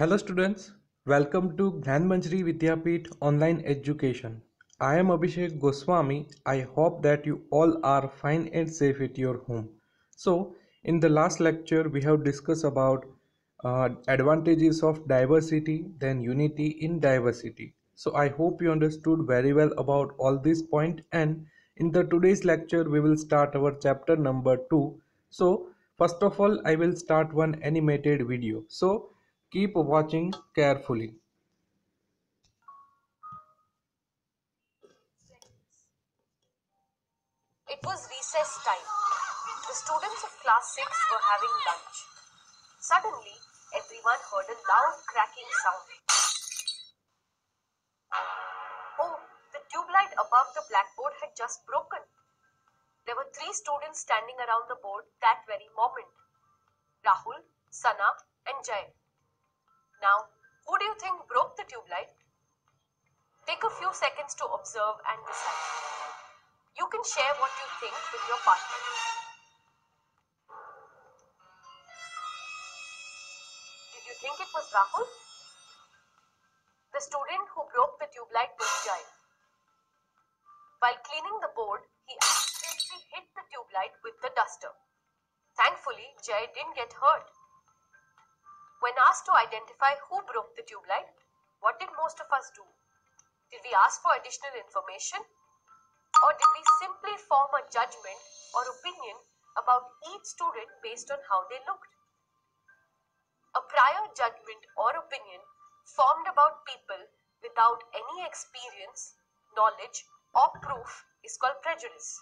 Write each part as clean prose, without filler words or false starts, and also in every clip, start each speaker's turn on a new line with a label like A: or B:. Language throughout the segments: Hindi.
A: Hello students, welcome to Gyanmanjari Vidyapeeth Online Education. I am Abhishek Goswami. I hope that you all are fine and safe at your home. So, in the last lecture we have discussed about advantages of diversity, then unity in diversity. So I hope you understood very well about all these points, and in the today's lecture we will start our chapter number 2. So first of all I will start one animated video. So keep watching carefully.
B: It was recess time. The students of class 6 were having lunch. Suddenly, everyone heard a loud cracking sound. Oh, the tube light above the blackboard had just broken. There were 3 students standing around the board that very moment: Rahul, Sana, and Jay. Now, who do you think broke the tube light? Take a few seconds to observe and decide. You can share what you think with your partner. Did you think it was Rahul? The student who broke the tube light was Jai. While cleaning the board, he accidentally hit the tube light with the duster. Thankfully, Jai didn't get hurt. When asked to identify who broke the tube light, what did most of us do? Did we ask for additional information? Or did we simply form a judgment or opinion about each student based on how they looked? A prior judgment or opinion formed about people without any experience, knowledge, or proof is called prejudice.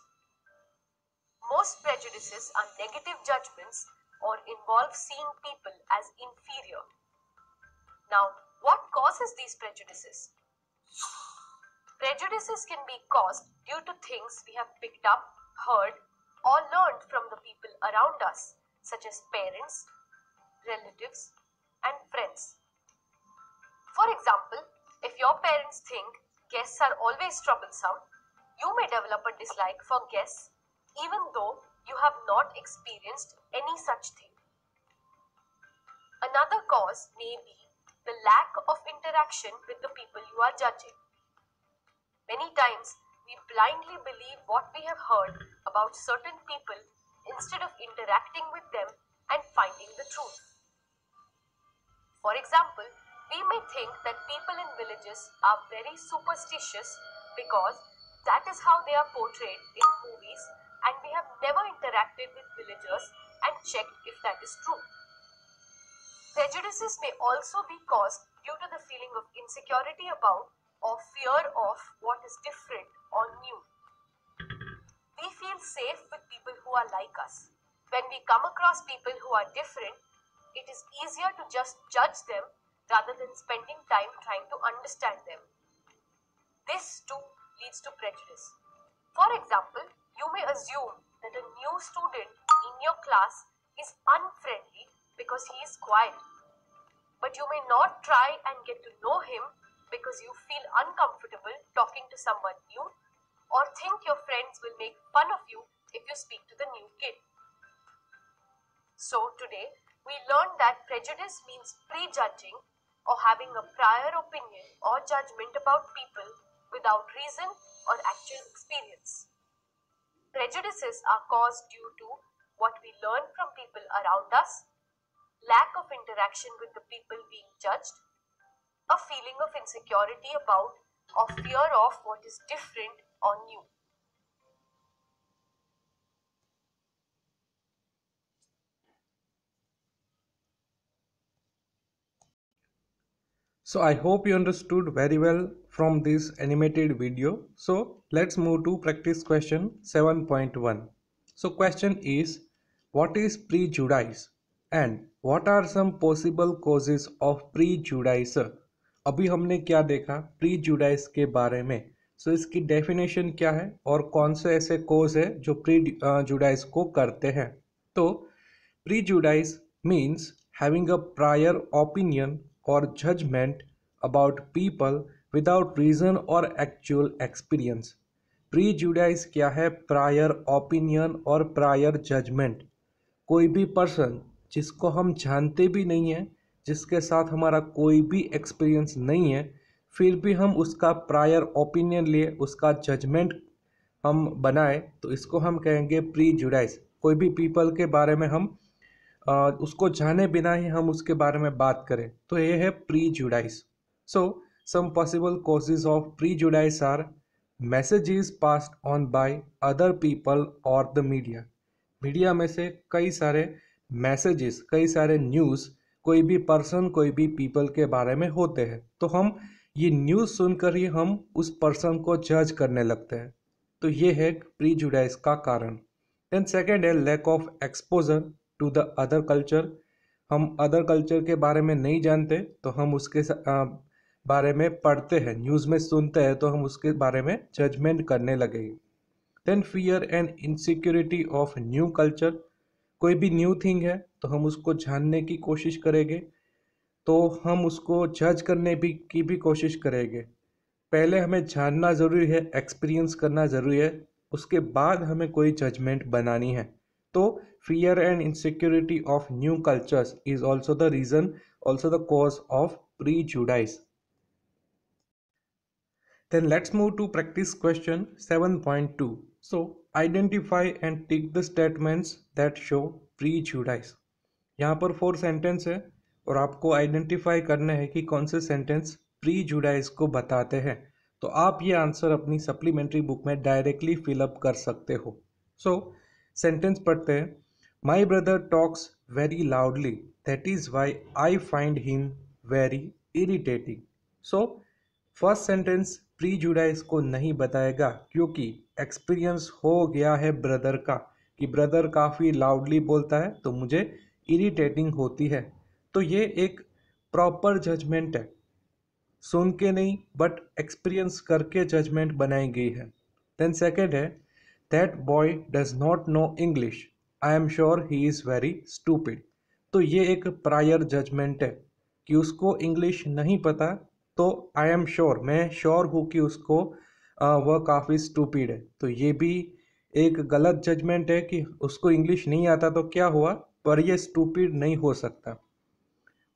B: Most prejudices are negative judgments or involve seeing people as inferior. Now, what causes these prejudices? Prejudices can be caused due to things we have picked up, heard, or learned from the people around us, such as parents, relatives, and friends. For example, if your parents think guests are always troublesome, you may develop a dislike for guests even though you have not experienced any such thing. Another cause may be the lack of interaction with the people you are judging. Many times, we blindly believe what we have heard about certain people instead of interacting with them and finding the truth. For example, we may think that people in villages are very superstitious because that is how they are portrayed in movies, and we have never interacted with villagers and checked if that is true. Prejudices may also be caused due to the feeling of insecurity about or fear of what is different or new. We feel safe with people who are like us. When we come across people who are different, it is easier to just judge them rather than spending time trying to understand them. This too leads to prejudice. For example, you may assume that a new student in your class is unfriendly because he is quiet. But you may not try and get to know him because you feel uncomfortable talking to someone new, or think your friends will make fun of you if you speak to the new kid. So today, we learned that prejudice means prejudging or having a prior opinion or judgment about people without reason or actual experience. Prejudices are caused due to what we learn from people around us, lack of interaction with the people being judged, a feeling of insecurity about or fear of what is different or new.
A: So I hope you understood very well from this animated video. So let's move to practice question 7.1. So question is, what is prejudice and what are some possible causes of prejudice? अभी हमने क्या देखा प्रीजुडाइज के बारे में. सो इसकी डेफिनेशन क्या है और कौन से ऐसे कोज है जो प्रीजुडाइज को करते हैं. तो prejudice means having a prior opinion or judgment about people without reason or actual experience. Prejudice क्या है? प्रायर ओपिनियन और प्रायर जजमेंट. कोई भी पर्सन जिसको हम जानते भी नहीं हैं, जिसके साथ हमारा कोई भी एक्सपीरियंस नहीं है, फिर भी हम उसका प्रायर ओपिनियन लिए, उसका जजमेंट हम बनाए, तो इसको हम कहेंगे प्रीजुडाइज। कोई भी पीपल के बारे में हम उसको जाने बिना ही हम उसके बारे में बात करें, तो ये है prejudice. So some possible causes of prejudice are messages passed on by other people और द मीडिया। मीडिया में से कई सारे मैसेजेस, कई सारे न्यूज़ कोई भी पर्सन, कोई भी पीपल के बारे में होते हैं, तो हम ये न्यूज़ सुनकर ही हम उस पर्सन को जज करने लगते हैं। तो ये है प्रीजुडाइज का कारण। देन सेकेंड है lack of exposure to the other culture. हम अदर कल्चर के बारे में नहीं जानते, तो हम उसके बारे में पढ़ते हैं, न्यूज़ में सुनते हैं, तो हम उसके बारे में जजमेंट करने लगेंगे। Then fear and insecurity of new culture. कोई भी न्यू थिंग है तो हम उसको जानने की कोशिश करेंगे, तो हम उसको जज करने की भी कोशिश करेंगे। पहले हमें जानना ज़रूरी है, एक्सपीरियंस करना ज़रूरी है, उसके बाद हमें कोई जजमेंट बनानी है। तो fear and insecurity of new cultures is also the reason, also the cause of prejudice. Then let's move to practice question 7.2. So identify and tick the statements that show prejudice. यहाँ पर 4 सेंटेंस है और आपको आइडेंटिफाई करना है कि कौन से सेंटेंस प्रीजुडाइज को बताते हैं। तो आप ये आंसर अपनी सप्लीमेंट्री बुक में डायरेक्टली फिलअप कर सकते हो। सो सेंटेंस पढ़ते हैं। My brother talks very loudly, that is why I find him very irritating. So first sentence prejudice को नहीं बताएगा, क्योंकि एक्सपीरियंस हो गया है ब्रदर का कि ब्रदर काफ़ी लाउडली बोलता है तो मुझे इरिटेटिंग होती है। तो ये एक प्रॉपर जजमेंट है, सुन के नहीं बट एक्सपीरियंस करके जजमेंट बनाई गई है। देन सेकेंड है that boy does not know English, I am sure he is very stupid. तो ये एक प्रायर जजमेंट है कि उसको इंग्लिश नहीं पता, तो आई एम श्योर, मैं श्योर हूँ कि उसको वह काफ़ी स्टूपिड है। तो ये भी एक गलत जजमेंट है कि उसको इंग्लिश नहीं आता तो क्या हुआ, पर ये स्टूपिड नहीं हो सकता।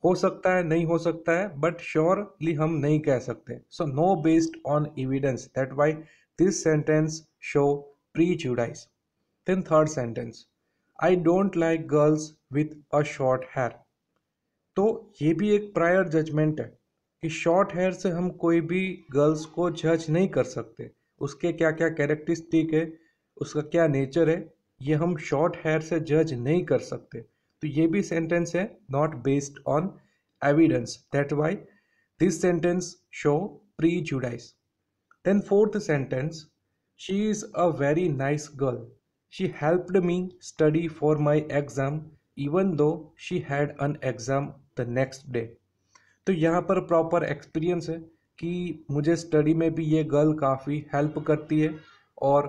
A: हो सकता है, नहीं हो सकता है, बट श्योरली हम नहीं कह सकते। So no based on evidence, that why this sentence show prejudice. Then third sentence, I don't like girls with a short hair. तो ये भी एक प्रायर जजमेंट है कि शॉर्ट हेयर से हम कोई भी गर्ल्स को जज नहीं कर सकते, उसके क्या क्या कैरेक्टरिस्टिक है, उसका क्या नेचर है, ये हम शॉर्ट हेयर से जज नहीं कर सकते। तो ये भी सेंटेंस है not based on evidence, that why this sentence show prejudice. Then fourth sentence, she is a very nice girl, she helped me study for my exam even though she had an exam the next day. तो यहाँ पर प्रॉपर एक्सपीरियंस है कि मुझे स्टडी में भी ये गर्ल काफ़ी हेल्प करती है और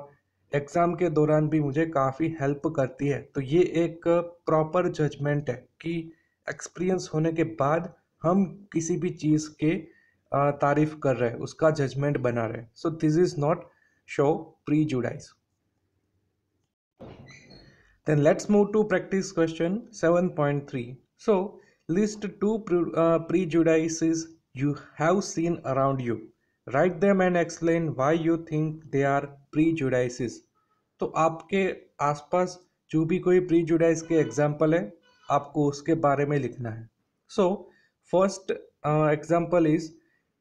A: एग्ज़ाम के दौरान भी मुझे काफ़ी हेल्प करती है। तो ये एक प्रॉपर जजमेंट है कि एक्सपीरियंस होने के बाद हम किसी भी चीज़ के तारीफ कर रहे हैं, उसका जजमेंट बना रहे हैं। So this is not show prejudice. Then let's move to practice question 7.3. So, list two prejudices you have seen around you. Write them and explain why you think they are prejudices. तो आपके आसपास जो भी कोई प्रीजुडाइज के एग्जाम्पल है, आपको उसके बारे में लिखना है। So first example is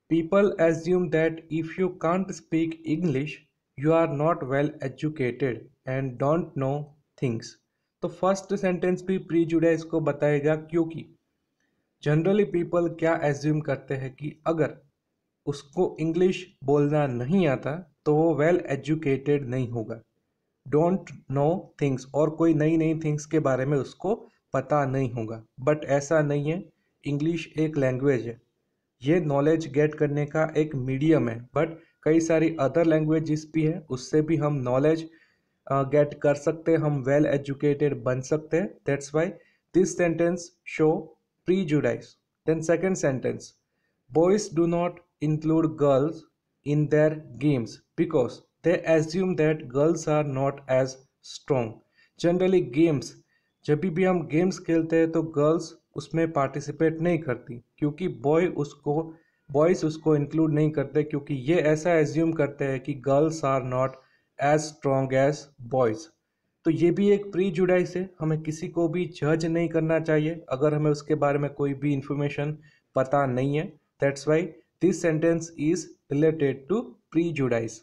A: people assume that if you can't speak English, you are not well educated and don't know things. तो फर्स्ट सेंटेंस भी प्रीजुडाइज को बताएगा, क्योंकि जनरली पीपल क्या एज्यूम करते हैं कि अगर उसको इंग्लिश बोलना नहीं आता तो वो वेल एजुकेटेड नहीं होगा, डोंट नो थिंग्स, और कोई नई नई थिंग्स के बारे में उसको पता नहीं होगा। बट ऐसा नहीं है, इंग्लिश एक लैंग्वेज है, ये नॉलेज गेट करने का एक मीडियम है, बट कई सारी अदर लैंग्वेजेस भी है, उससे भी हम नॉलेज गेट कर सकते हैं, हम वेल एजुकेटेड बन सकते हैं। That's why this sentence show prejudice. Then second sentence, boys do not include girls in their games because they assume that girls are not as strong. Generally games, जब भी हम गेम्स खेलते हैं तो गर्ल्स उसमें पार्टिसिपेट नहीं करती, क्योंकि बॉयज़ उसको इंक्लूड नहीं करते, क्योंकि ये ऐसा एज्यूम करते हैं कि girls are not as strong as boys. तो ये भी एक प्रीजुडाइज है। हमें किसी को भी जज नहीं करना चाहिए अगर हमें उसके बारे में कोई भी इंफॉर्मेशन पता नहीं है। That's why this sentence is related to prejudice.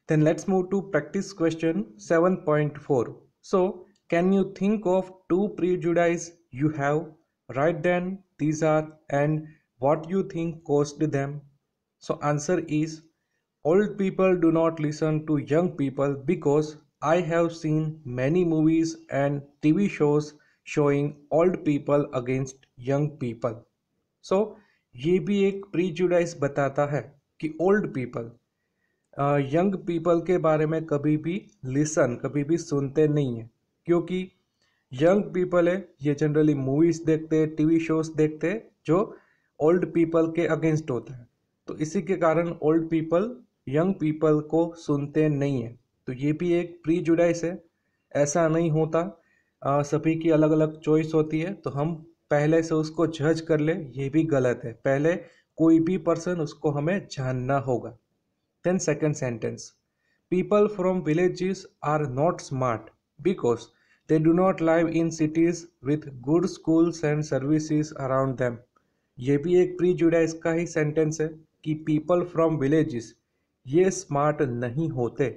A: Then let's move to practice question 7.4. So, can you think of two prejudices you have? Write them, these are, and what you think caused them. So, answer is old people do not listen to young people because I have seen many movies and TV shows showing old people against young people. So, ये भी एक प्रीजुडाइज बताता है कि ओल्ड पीपल यंग पीपल के बारे में कभी भी सुनते नहीं हैं, क्योंकि यंग पीपल है ये जनरली मूवीज देखते हैं, टीवी शोज देखते हैं जो ओल्ड पीपल के अगेंस्ट होता है। तो इसी के कारण ओल्ड पीपल यंग पीपल को सुनते नहीं है। तो ये भी एक प्रीजुडाइस है। ऐसा नहीं होता, सभी की अलग अलग चॉइस होती है, तो हम पहले से उसको जज कर ले ये भी गलत है। पहले कोई भी पर्सन उसको हमें जानना होगा। Then second sentence. People from villages are not smart because they do not live in cities with good schools and services around them. ये भी एक प्रीजुडाइज का ही सेंटेंस है कि पीपल फ्रॉम विलेजेस ये स्मार्ट नहीं होते,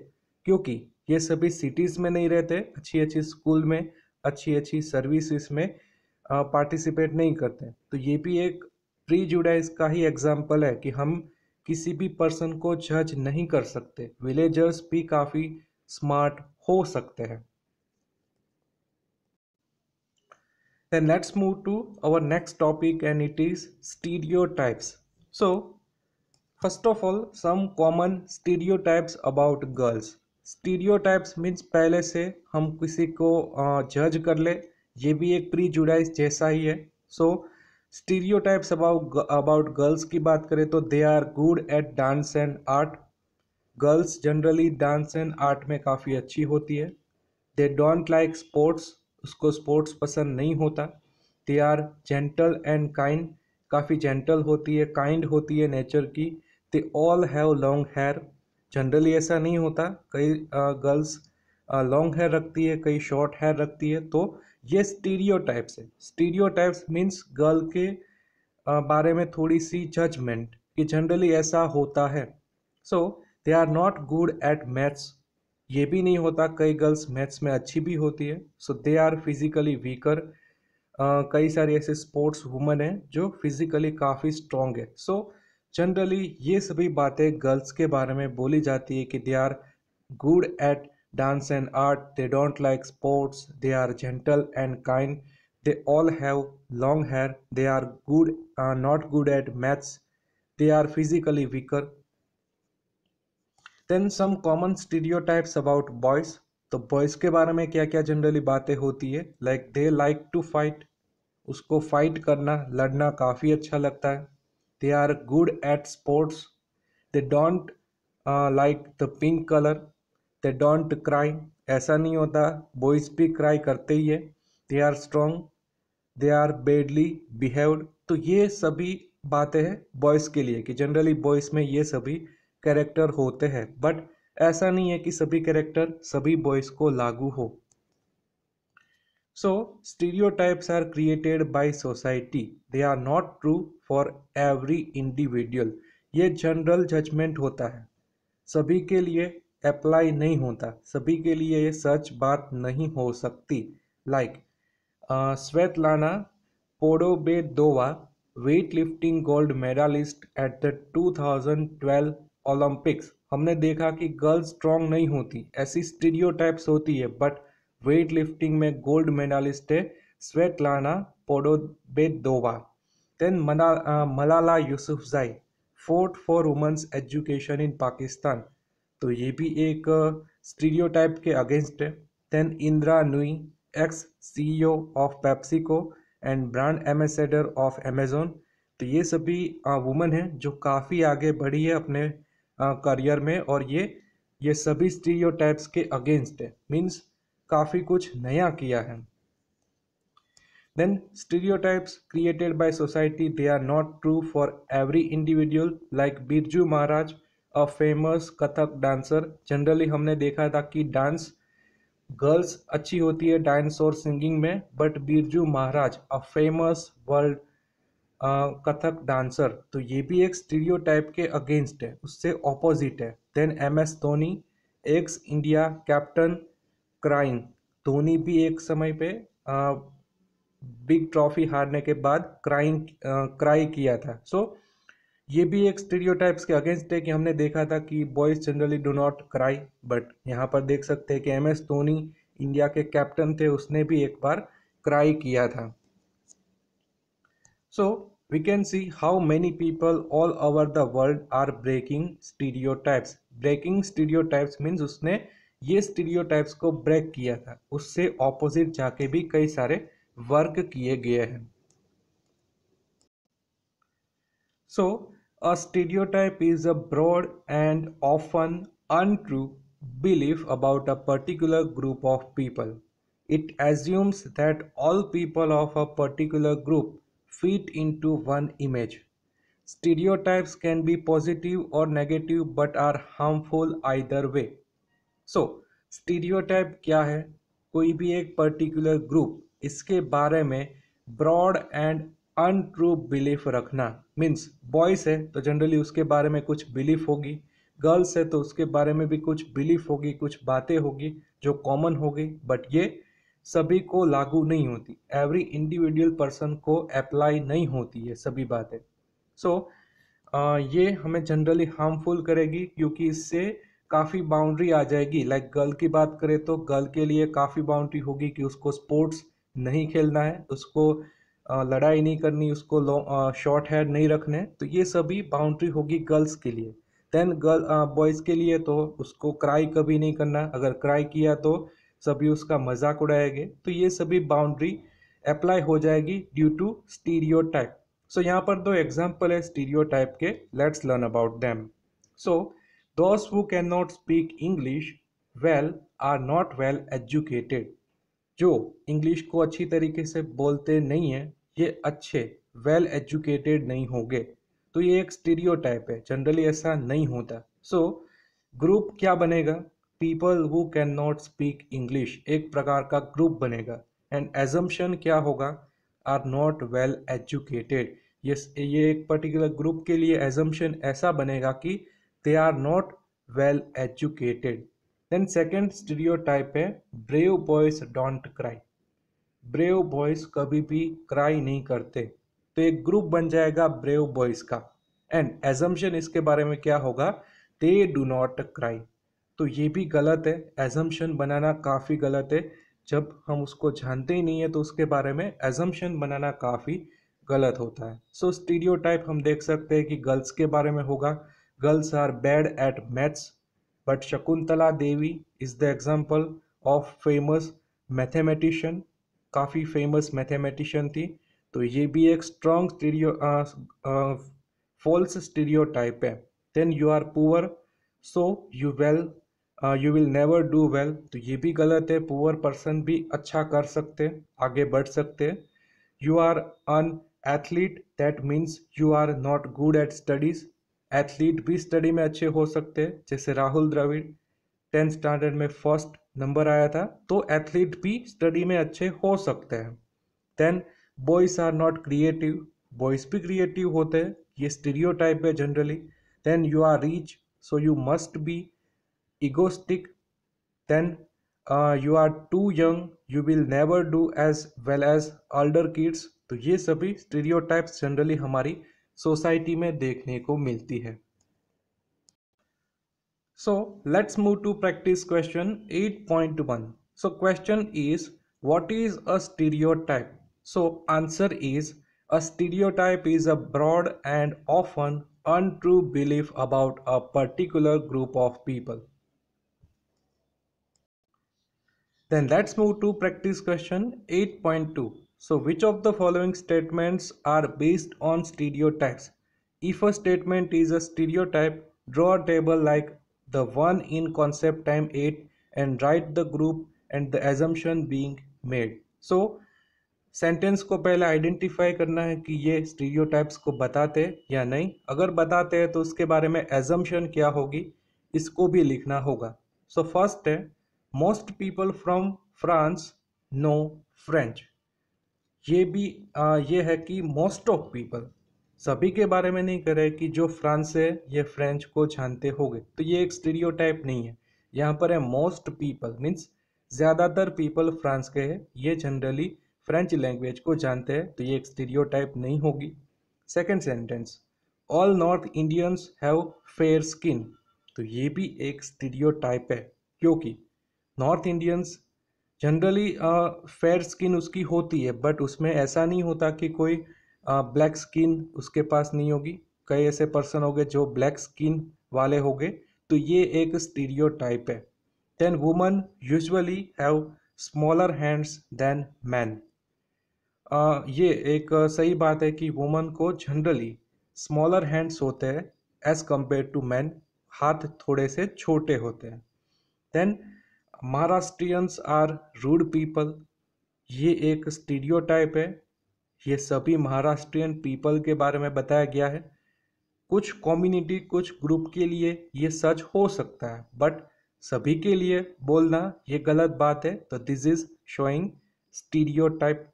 A: क्योंकि ये सभी सिटीज़ में नहीं रहते, अच्छी अच्छी स्कूल में, अच्छी अच्छी सर्विसेज में पार्टिसिपेट नहीं करते। तो ये भी एक प्रीजुडाइज का ही एग्जाम्पल है कि हम किसी भी पर्सन को जज नहीं कर सकते। विलेजर्स भी काफ़ी स्मार्ट हो सकते हैं। Then let's move to our next topic, and it is stereotypes. So, first of all, some common stereotypes about girls. Stereotypes means पहले से हम किसी को जज कर ले, ये भी एक प्रीजुडाइज जैसा ही है। So, स्टीरियोटाइप्स अबाउट गर्ल्स की बात करें तो they are good at dance and art. Girls generally dance and art में काफ़ी अच्छी होती है। दे डोंट लाइक स्पोर्ट्स, उसको स्पोर्ट्स पसंद नहीं होता। They are gentle and kind, काफ़ी जेंटल होती है, काइंड होती है नेचर की। They all have long hair, generally ऐसा नहीं होता, कई गर्ल्स लॉन्ग हेयर रखती है, कई शॉर्ट हेयर रखती है। तो ये स्टीरियोटाइप्स है। स्टीरियोटाइप्स मीन्स गर्ल के बारे में थोड़ी सी जजमेंट कि जनरली ऐसा होता है। So they are not good at maths, ये भी नहीं होता, कई गर्ल्स मैथ्स में अच्छी भी होती है। So they are physically weaker, कई सारे ऐसे स्पोर्ट्स वुमेन हैं जो फिजिकली काफ़ी स्ट्रॉन्ग है। सो जनरली ये सभी बातें गर्ल्स के बारे में बोली जाती है कि they are good at dance and art, they don't like sports, they are gentle and kind, they all have long hair, they are not good at maths, they are physically weaker. Then some common stereotypes about boys. तो बॉयज़ के बारे में क्या क्या जनरली बातें होती है, like they like to fight, उसको फाइट करना, लड़ना काफ़ी अच्छा लगता है। They are good at sports, they don't like the pink colour, they don't cry, ऐसा नहीं होता, बॉयज़ भी क्राई करते ही है। They are strong, they are badly behaved. तो ये सभी बातें हैं बॉयज़ के लिए कि जनरली बॉयज़ में ये सभी कैरेक्टर होते हैं, बट ऐसा नहीं है कि सभी कैरेक्टर सभी बॉयज़ को लागू हो। So stereotypes are created by society, they are not true for every individual. ये जनरल जजमेंट होता है, सभी के लिए अप्लाई नहीं होता, सभी के लिए ये सच बात नहीं हो सकती। Like Svetlana Podobedova, weight lifting gold medallist at the 2012 Olympics. हमने देखा कि गर्ल्स स्ट्रॉन्ग नहीं होती, ऐसी स्टीरियोटाइप्स होती है, बट वेट लिफ्टिंग में गोल्ड मेडलिस्ट है Svetlana Podobedova. Then Malala Yousafzai fought for women's education in Pakistan, तो ये भी एक स्टीरियोटाइप के अगेंस्ट है। Then Indra Nooyi, ex CEO of PepsiCo and brand ambassador of Amazon, तो ये सभी वुमेन हैं जो काफ़ी आगे बढ़ी है अपने करियर में, और ये सभी स्टीरियोटाइप्स के अगेंस्ट है, मीन्स काफ़ी कुछ नया किया है। Then stereotypes created by society, they are not true for every individual. Like Birju Maharaj, a famous Kathak dancer. Generally हमने देखा था कि डांस गर्ल्स अच्छी होती है डांस और सिंगिंग में, but Birju Maharaj a famous world Kathak dancer, तो ये भी एक स्टीरियोटाइप के अगेंस्ट है, उससे ऑपोजिट है. Then M S Dhoni, ex India captain, crying. Dhoni भी एक समय पे बिग ट्रॉफी हारने के बाद क्राई किया था. सो ये भी एक स्टीरियोटाइप्स के अगेंस्ट है कि हमने देखा था कि boys generally do not cry, but यहाँ पर देख सकते हैं कि एम एस धोनी इंडिया के कैप्टन थे, उसने भी एक बार क्राई किया था. So we can see how many people all over the world are breaking stereotypes. Breaking stereotypes means उसने ये stereotypes को break किया था, उससे opposite जाके भी कई सारे वर्क किए गए हैं. So a stereotype is a broad and often untrue belief about a particular group of people. It assumes that all people of a particular group fit into one image. Stereotypes can be positive or negative but are harmful either way. So stereotype क्या है? कोई भी एक पर्टिकुलर ग्रुप, इसके बारे में ब्रॉड एंड अनट्रू बिलीफ रखना. मीन्स बॉयज है तो जनरली उसके बारे में कुछ बिलीफ होगी, गर्ल्स है तो उसके बारे में भी कुछ बिलीफ होगी, कुछ बातें होगी जो कॉमन होगी, बट ये सभी को लागू नहीं होती, एवरी इंडिविजुअल पर्सन को अप्लाई नहीं होती है सभी बातें. सो ये हमें जनरली हार्मफुल करेगी क्योंकि इससे काफ़ी बाउंड्री आ जाएगी. लाइक गर्ल की बात करें तो गर्ल के लिए काफ़ी बाउंड्री होगी कि उसको स्पोर्ट्स नहीं खेलना है, उसको लड़ाई नहीं करनी, उसको शॉर्ट हेयर नहीं रखने, तो ये सभी बाउंड्री होगी गर्ल्स के लिए. देन गर्ल बॉयज़ के लिए तो उसको क्राई कभी नहीं करना, अगर क्राई किया तो सभी उसका मजाक उड़ाएंगे, तो ये सभी बाउंड्री अप्लाई हो जाएगी ड्यू टू स्टीरियोटाइप. सो यहाँ पर दो एग्जाम्पल है स्टीरियोटाइप के, let's learn about them. So those who cannot speak English well are not well educated. जो इंग्लिश को अच्छी तरीके से बोलते नहीं हैं, ये अच्छे वेल एजुकेटेड नहीं होंगे. तो ये एक स्टीरियोटाइप है, जनरली ऐसा नहीं होता. सो ग्रुप क्या बनेगा? People who can not speak English, एक प्रकार का ग्रुप बनेगा. एंड एजम्पशन क्या होगा? Are not well educated. ये एक पर्टिकुलर ग्रुप के लिए एजम्पशन ऐसा बनेगा कि they are not well educated. Then second stereotype है brave boys don't cry. brave boys कभी भी क्राई नहीं करते, तो एक ग्रुप बन जाएगा brave boys का. एंड assumption इसके बारे में क्या होगा? they do not cry. तो ये भी गलत है, assumption बनाना काफ़ी गलत है. जब हम उसको जानते ही नहीं है तो उसके बारे में assumption बनाना काफ़ी गलत होता है. सो स्टीरियोटाइप हम देख सकते हैं कि गर्ल्स के बारे में होगा, girls are bad at maths, but Shakuntala Devi is the example of famous mathematician. काफ़ी फेमस मैथमेटिशियन थी, तो ये भी एक स्ट्रॉन्ग फॉल्स स्टीरियोटाइप है. Then you are poor so you will never do well, तो ये भी गलत है, पुअर पर्सन भी अच्छा कर सकते, आगे बढ़ सकते. You are an athlete, that means you are not good at studies. Athlete भी स्टडी में अच्छे हो सकते हैं, जैसे राहुल द्रविड़ 10th स्टैंडर्ड में फर्स्ट नंबर आया था, तो एथलीट भी स्टडी में अच्छे हो सकते हैं. Then boys are not creative, boys भी क्रिएटिव होते हैं, ये स्टीरियोटाइप है generally. Then you are rich so you must be egoistic. Then you are too young, you will never do as well as older kids. तो ये सभी स्टीरियोटाइप्स जनरली हमारी सोसाइटी में देखने को मिलती है. So let's move to practice question 8.1. So question is, what is a stereotype? So answer is, a stereotype is a broad and often untrue belief about a particular group of people. Then let's move to practice question 8.2. So which of the following statements are based on stereotypes? If a statement is a stereotype, draw a table like the one in concept time 8 and write the group and the assumption being made. So sentence को पहले आइडेंटिफाई करना है कि ये स्टीरियोटाइप्स को बताते या नहीं। अगर बताते हैं तो उसके बारे में एजम्पशन क्या होगी, इसको भी लिखना होगा। सो फर्स्ट है, most people from France know French. ये भी ये है कि मोस्ट ऑफ पीपल, सभी के बारे में नहीं करे कि जो फ्रांस से ये फ्रेंच को जानते होंगे, तो ये एक स्टीरियोटाइप नहीं है। यहाँ पर है मोस्ट पीपल, मीन्स ज़्यादातर पीपल फ्रांस के हैं, ये जनरली फ्रेंच लैंग्वेज को जानते हैं, तो ये एक स्टीरियोटाइप नहीं होगी। Second sentence, all north Indians have fair skin, तो ये भी एक स्टीरियोटाइप है, क्योंकि north Indians generally fair skin उसकी होती है, बट उसमें ऐसा नहीं होता कि कोई ब्लैक स्किन उसके पास नहीं होगी। कई ऐसे पर्सन हो गए जो ब्लैक स्किन वाले हो गए, तो ये एक स्टीरियोटाइप है। Then woman usually have smaller hands than man, ये एक सही बात है कि वुमन को जनरली स्मॉलर हैंड्स होते हैं एज कंपेयर टू मैन, हाथ थोड़े से छोटे होते हैं। Then Maharashtrians are rude people, ये एक स्टीरियोटाइप है, ये सभी महाराष्ट्रियन पीपल के बारे में बताया गया है। कुछ कम्युनिटी कुछ ग्रुप के लिए ये सच हो सकता है, बट सभी के लिए बोलना ये गलत बात है, तो this is showing stereotype.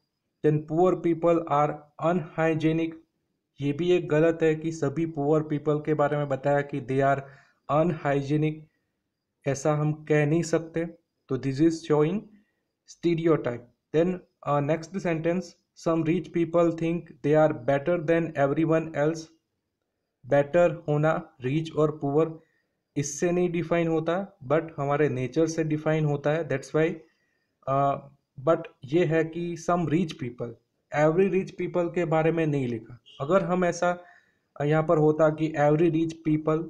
A: Then poor people are unhygienic, ये भी एक गलत है कि सभी पुअर पीपल के बारे में बताया कि दे आर अनहाइजेनिक, ऐसा हम कह नहीं सकते, तो this is showing stereotype. Then next sentence, some rich people think they are better than everyone else, better होना रिच और पुअर इससे नहीं डिफाइन होता, बट हमारे नेचर से डिफाइन होता है, दैट्स वाई। बट ये है कि some rich people, every rich people के बारे में नहीं लिखा। अगर हम ऐसा यहाँ पर होता कि एवरी रिच पीपल,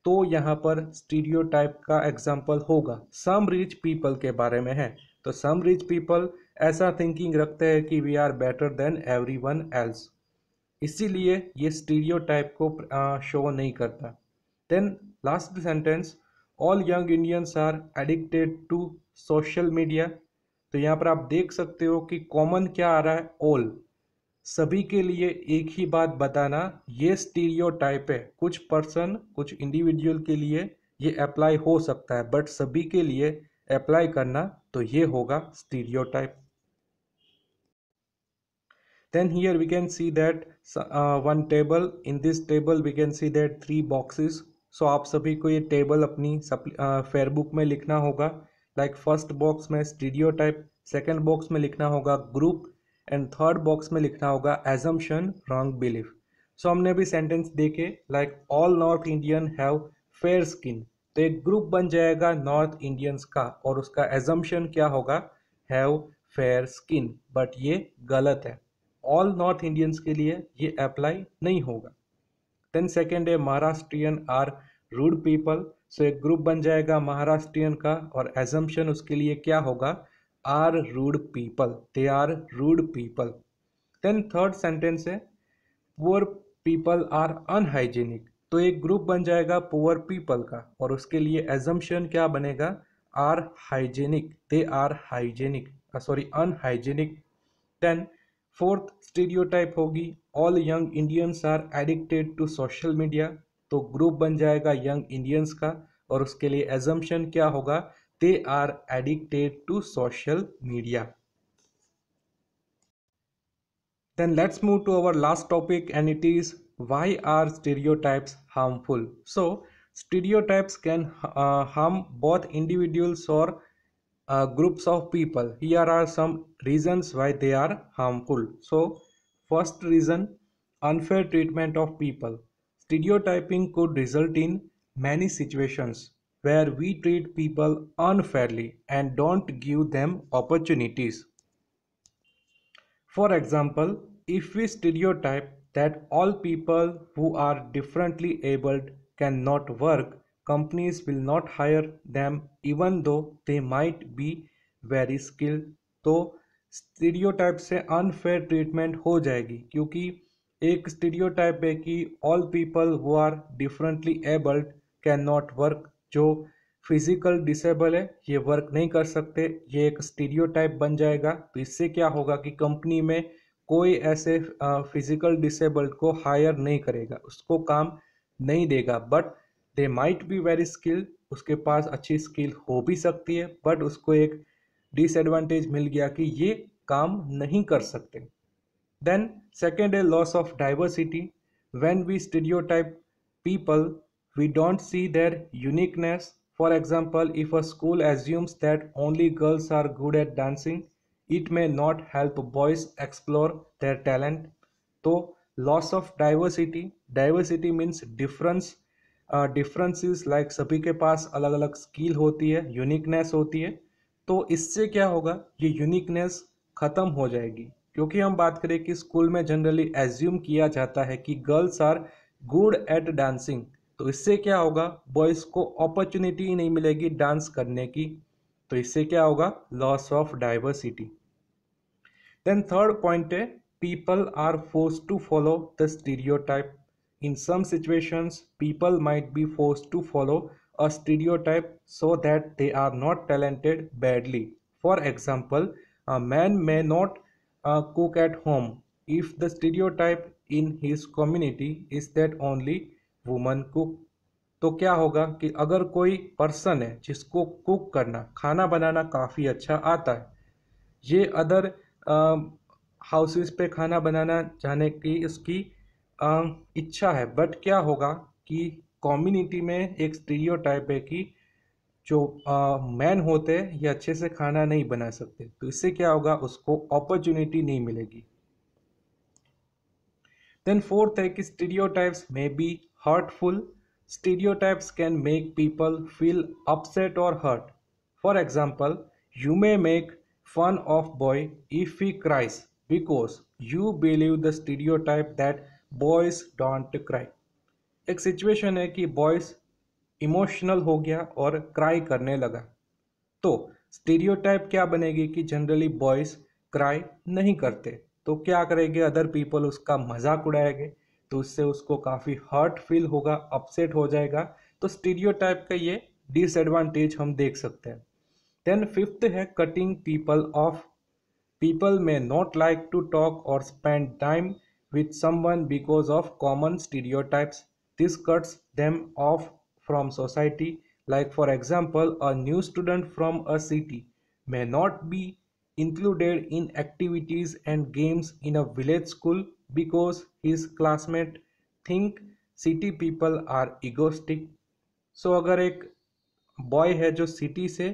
A: तो यहाँ पर स्टीरियोटाइप का एग्जाम्पल होगा। सम रिच पीपल के बारे में है, तो सम रिच पीपल ऐसा थिंकिंग रखते हैं कि we are better than everyone else, इसीलिए ये स्टीरियोटाइप को शो नहीं करता। Then last sentence, all young Indians are addicted to social media, तो यहाँ पर आप देख सकते हो कि कॉमन क्या आ रहा है, ऑल, सभी के लिए एक ही बात बताना, ये स्टीरियोटाइप है। कुछ पर्सन कुछ इंडिविजुअल के लिए ये अप्लाई हो सकता है, बट सभी के लिए अप्लाई करना तो ये होगा stereotype. Then here we can see that one table, in this table we can see that 3 boxes. So आप सभी को ये टेबल अपनी फेयरबुक में लिखना होगा। लाइक फर्स्ट बॉक्स में स्टीरियोटाइप, सेकंड बॉक्स में लिखना होगा ग्रुप, एंड थर्ड बॉक्स में लिखना होगा एजम्पशन रॉन्ग बिलीफ। सो हमने भी सेंटेंस देखे, like all north Indian have fair skin, तो एक ग्रुप बन जाएगा नॉर्थ इंडियंस का, और उसका एजम्पशन क्या होगा, हैव फेयर स्किन, बट ये गलत है, ऑल नॉर्थ इंडियंस के लिए ये अप्लाई नहीं होगा। देन सेकेंड है महाराष्ट्रियन आर रूड पीपल, सो एक ग्रुप बन जाएगा महाराष्ट्रियन का, और एजम्पशन उसके लिए क्या होगा, are rude people, they are rude people. Then third sentence है पुअर पीपल आर अनहाइजेनिक, तो एक ग्रुप बन जाएगा पुअर पीपल का, और उसके लिए एजम्पशन क्या बनेगा, are hygienic, they are hygienic, sorry unhygienic. Then fourth stereotype होगी all young Indians are addicted to social media, तो ग्रुप बन जाएगा यंग इंडियंस का, और उसके लिए एजम्पशन क्या होगा, they are addicted to social media. Then let's move to our last topic, and it is why are stereotypes harmful? So stereotypes can harm both individuals or groups of people. Here are some reasons why they are harmful. So first reason, unfair treatment of people. Stereotyping could result in many situations where we treat people unfairly and don't give them opportunities. For example, if we stereotype that all people who are differently abled cannot work, companies will not hire them even though they might be very skilled. तो स्टीरियोटाइप से अनफेयर ट्रीटमेंट हो जाएगी, क्योंकि एक स्टीरियोटाइप है कि all people who are differently abled can not work, जो फिजिकल डिसेबल है, ये वर्क नहीं कर सकते, ये एक स्टीरियोटाइप बन जाएगा। तो इससे क्या होगा कि कंपनी में कोई ऐसे फिजिकल डिसेबल्ड को हायर नहीं करेगा, उसको काम नहीं देगा। But they might be very skilled, उसके पास अच्छी स्किल हो भी सकती है, बट उसको एक डिसएडवांटेज मिल गया कि ये काम नहीं कर सकते। Then second, a loss of diversity. When we stereotype people, we don't see their uniqueness. For example, if a school assumes that only girls are good at dancing, it may not help boys explore their talent. So loss of diversity. Diversity means difference. Differences like सभी के पास अलग अलग स्किल होती है, यूनिकनेस होती है। तो इससे क्या होगा, ये यूनिकनेस ख़त्म हो जाएगी। क्योंकि हम बात करें कि स्कूल में जनरली एज्यूम किया जाता है कि girls are good at dancing, तो इससे क्या होगा, बॉयज़ को अपॉर्चुनिटी ही नहीं मिलेगी डांस करने की। तो इससे क्या होगा, loss of diversity. Then third point है, people are forced to follow the stereotype. In some situations, people might be forced to follow a stereotype so that they are not talented badly. For example, a man may not cook at home if the stereotype in his community is that only women cook. तो क्या होगा कि अगर कोई पर्सन है जिसको कुक करना, खाना बनाना काफ़ी अच्छा आता है, ये अदर हाउसेस पे खाना बनाना जाने की उसकी इच्छा है, बट क्या होगा कि कम्युनिटी में एक स्टीरियोटाइप है कि जो मैन होते हैं ये अच्छे से खाना नहीं बना सकते। तो इससे क्या होगा, उसको अपॉर्चुनिटी नहीं मिलेगी। Then fourth है कि stereotypes may be hurtful. Stereotypes can make people feel upset or hurt. For example, you may make fun of boy if he cries because you believe the stereotype that boys don't cry. एक सिचुएशन है कि बॉयज इमोशनल हो गया और क्राई करने लगा, तो स्टीरियोटाइप क्या बनेगी कि जनरली बॉयज क्राई नहीं करते, तो क्या करेंगे, अदर पीपल उसका मजाक उड़ाएंगे, तो उससे उसको काफ़ी हर्ट फील होगा, अपसेट हो जाएगा। तो स्टीरियोटाइप का ये डिसएडवांटेज हम देख सकते हैं। देन फिफ्थ है cutting people of. People may not like to talk or spend time with someone because of common stereotypes. This cuts them off from society. Like, for example, a new student from a city may not be included in activities and games in a village school because his classmates think city people are egoistic. सो अगर एक बॉय है जो सिटी से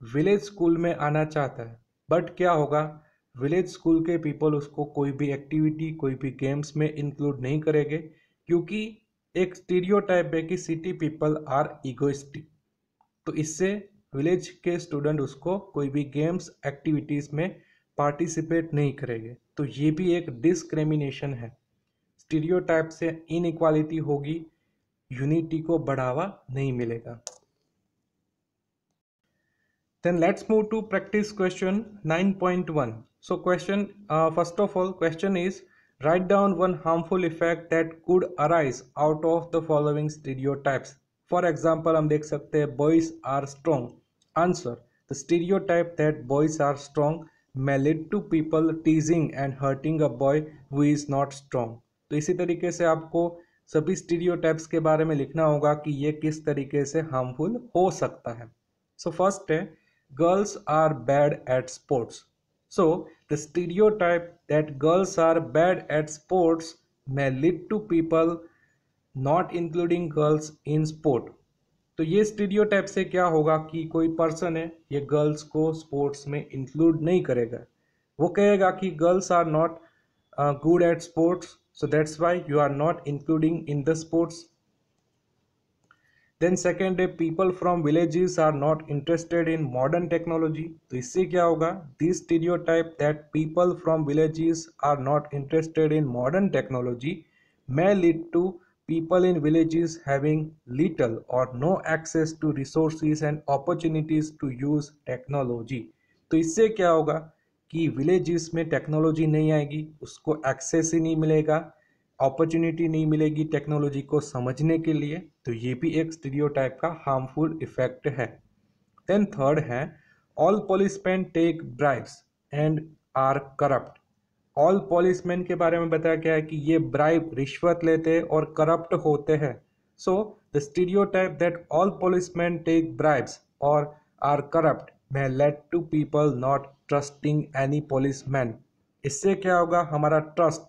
A: विलेज स्कूल में आना चाहता है, बट क्या होगा, विलेज स्कूल के पीपल उसको कोई भी एक्टिविटी, कोई भी गेम्स में इंक्लूड नहीं करेंगे, क्योंकि एक स्टीरियोटाइप है कि सिटी पीपल आर इगोइस्टिक। तो इससे विलेज के स्टूडेंट उसको कोई भी गेम्स एक्टिविटीज़ में पार्टिसिपेट नहीं करेंगे। तो ये भी एक डिस्क्रिमिनेशन है। स्टीरियोटाइप से इनइक्वालिटी होगी, यूनिटी को बढ़ावा नहीं मिलेगा। Then let's move to practice question 9.1. So question, first of all, question is write down one harmful effect that could arise out of the following stereotypes. For example, हम देख सकते हैं boys are strong. Answer: the stereotype that boys are strong may lead to people teasing and hurting a boy who is not strong. तो इसी तरीके से आपको सभी स्टीरियोटाइप्स के बारे में लिखना होगा कि ये किस तरीके से हार्मफुल हो सकता है। सो फर्स्ट है, girls are bad at sports. So, the stereotype that girls are bad at sports may lead to people not including girls in sport. तो ये स्टीरियोटाइप से क्या होगा कि कोई पर्सन है, ये गर्ल्स को स्पोर्ट्स में इंक्लूड नहीं करेगा। वो कहेगा कि girls are not good at sports, so that's why you are not including in the sports. Then second है, people from villages are not interested in modern technology. तो इससे क्या होगा, this stereotype that people from villages are not interested in modern technology may lead to people in villages having little or no access to resources and opportunities to use technology. तो इससे क्या होगा कि विलेजेस में टेक्नोलॉजी नहीं आएगी, उसको एक्सेस ही नहीं मिलेगा, अपॉर्चुनिटी नहीं मिलेगी टेक्नोलॉजी को समझने के लिए, तो ये भी एक स्टीरियोटाइप का हार्मफुल इफेक्ट है। देन थर्ड है all policemen take bribes and are corrupt. All policemen के बारे में बताया गया है कि ये ब्राइब रिश्वत लेते हैं और करप्ट होते हैं। So the stereotype that all policemen take bribes और are corrupt may lead to people not trusting any policeman। इससे क्या होगा, हमारा ट्रस्ट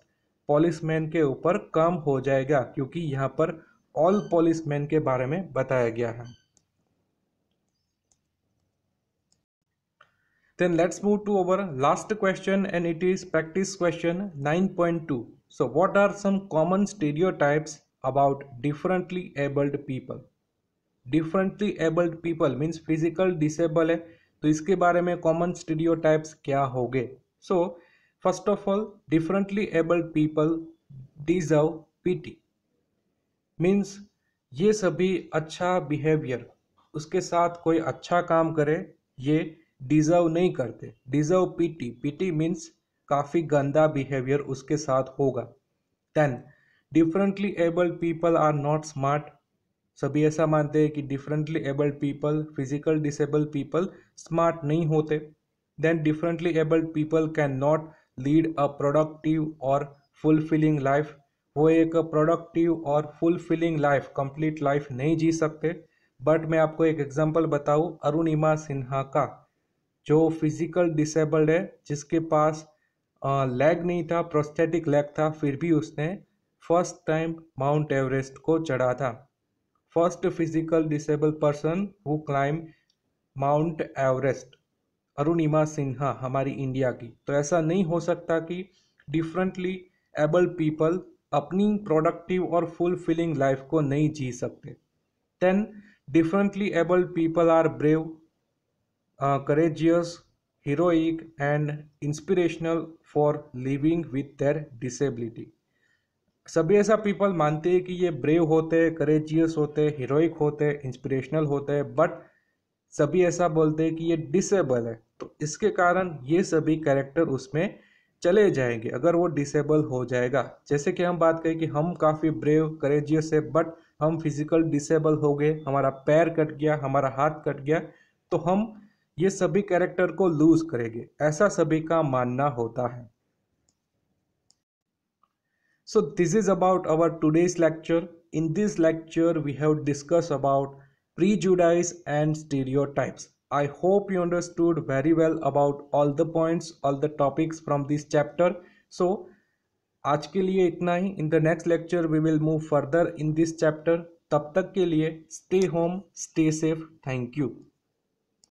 A: policeman के ऊपर कम हो जाएगा, क्योंकि यहाँ पर ऑल policemen के बारे में बताया गया है। Then let's move to our last question, and it is practice question 9.2. So what are some common stereotypes about differently abled people? Differently abled people means physical disable है, तो इसके बारे में common stereotypes क्या होंगे? So first of all, differently abled people deserve pity means ये सभी अच्छा बिहेवियर, उसके साथ कोई अच्छा काम करे, ये डिजर्व नहीं करते। डिजर्व पीटी, पीटी मीन्स काफ़ी गंदा बिहेवियर उसके साथ होगा। Then differently abled people are not smart. सभी ऐसा मानते हैं कि differently abled people, physical disabled people smart नहीं होते। Then differently abled people can not lead a productive और फुलफिलिंग लाइफ। वो एक प्रोडक्टिव और फुलफिलिंग लाइफ, कंप्लीट लाइफ नहीं जी सकते। बट मैं आपको एक एग्जांपल बताऊं, अरुणिमा सिन्हा का, जो फिजिकल डिसेबल्ड है, जिसके पास लेग नहीं था, प्रोस्थेटिक लेग था, फिर भी उसने फर्स्ट टाइम माउंट एवरेस्ट को चढ़ा था। First physical disabled person who climb Mount Everest, Arunima Sinha, हमारी इंडिया की। तो ऐसा नहीं हो सकता कि डिफरेंटली एबल्ड पीपल अपनी प्रोडक्टिव और फुलफिलिंग लाइफ को नहीं जी सकते। Then differently abled people are brave, courageous, heroic and inspirational for living with their disability। सभी ऐसा पीपल मानते हैं कि ये ब्रेव होते हैं, करेजियस होते हैं, हीरोइक होते हैं, इंस्पिरेशनल होते हैं, बट सभी ऐसा बोलते हैं कि ये डिसेबल है। तो इसके कारण ये सभी कैरेक्टर उसमें चले जाएंगे अगर वो डिसेबल हो जाएगा। जैसे कि हम बात करें कि हम काफ़ी ब्रेव करेजियस है, बट हम फिजिकल डिसेबल हो गए, हमारा पैर कट गया, हमारा हाथ कट गया, तो हम ये सभी कैरेक्टर को लूज करेंगे, ऐसा सभी का मानना होता है। So this is about our today's lecture. In this lecture we have discussed about prejudice and stereotypes. I hope you understood very well about all the points, all the topics from this chapter. So आज के लिए इतना ही। In the next lecture we will move further in this chapter. तब तक के लिए stay home, stay safe. Thank you.